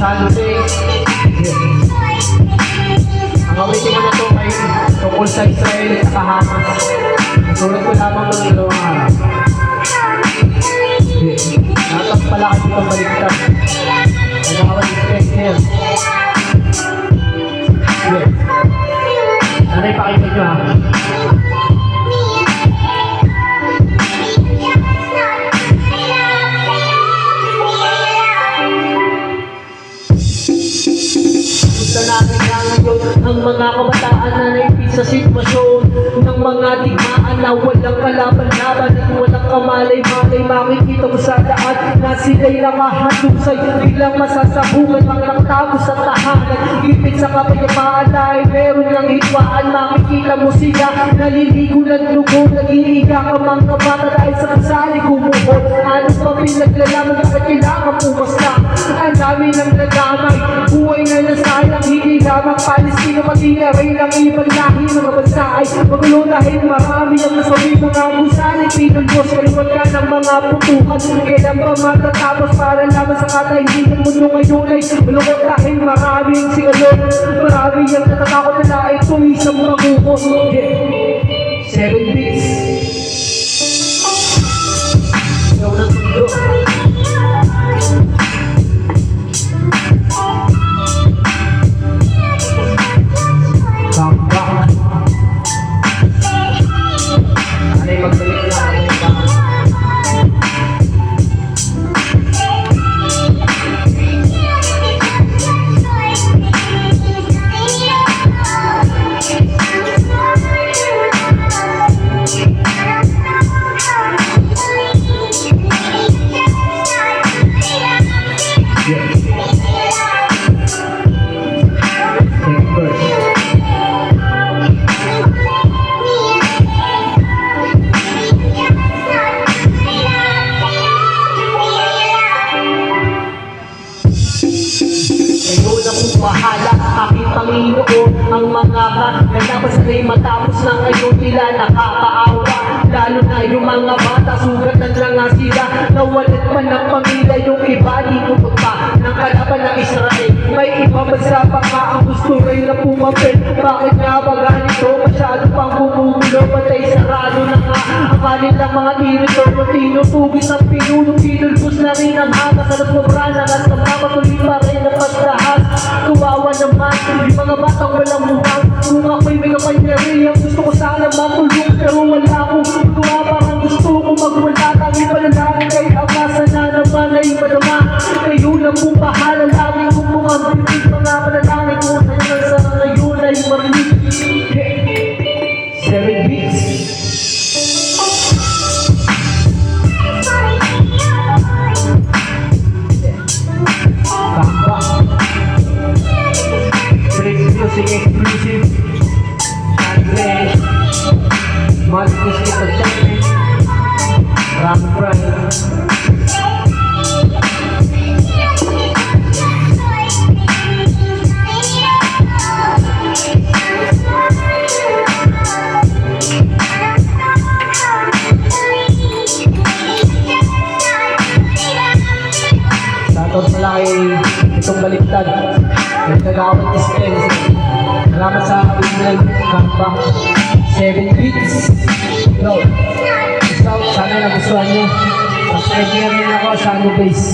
Shallow Days. Ang awitin ko na ito ay tungkol sa Israel at sa Hamas. Tulad ko lamang ng dalawang araw. Natas pala kasi itong baliktad. Nagkakawalit niya. Nanay, pakita nyo ha. Ang mga kabataan na naipit sa sitwasyon ng mga digmaan na walang kalaban-laban at walang kamalay-malay. Makikita mo sa daan na sila'y nakahalusay, bilang masasabungan ang nagtapos sa tahanan. Ipit sa kapayapaan ay meron ng hitwaan. Makikita mo sila naliligo ng dugo, nag-iiga ka mga bata dahil sa kasali kumuhot. Ano pa pinaglalaman na kailangan pumasla? Ang dami ng nagamay, buhay na nasayang, hindi lamang Palestina, pati na rin ang ibang lahi ng mga bansa ay magulo dahil marami ang nasabi mga busanay. Pinulbos, kaliwag ka ng mga putukan. Kailan ba matatapos para lamang sa katahigan mundo ngayon ay malungkot dahil marami ang sigalon. Marami ang natatakot na ito isang magukos. 7 beats. Ikaw na tundo. Mahala, aking Panginoon ang mga nagdapas na'y matapos na ngayon nila nakakaawa. Lalo na yung mga bata, sugat na nga sila. Nawalit pa ng pamilya, yung iba dito pa ng kalaban ng Israel. May iba bansa pa nga ang gusto rin na pumapil. Bakit nga ba ganito? Masyado pang bumugulo, patay sarado na nga ang kanilang mga tinuturo. Tinutugis ang pinuno, pinulbos na rin ang hamas. Sa nagpabranan at nagpapatuloy pa rin ang pagdahas. Kawawa naman, yung mga batang walang mukhang. Kung ako'y may kapanyarihan, gusto ko sana matulong pero wala akong gawa. Parang gusto ko magwala, tangi panalangin kay Ama. Sana naman ay madama, kayo na pong bahala. Lagi kong mga bibig, mga panalangin ko hanggang sa ngayon ay marinig. 7 beats. Music exclusive, Andres, Marcus Entertainment, Ram Brand. Shoutout pala kay itong baliktad, nagkagawat dispense. Salamat sa Biglan Kampa 7 beats. Go! So, sana nagustuhan nyo. Subscribe nyo rin ako sa Shallow Days.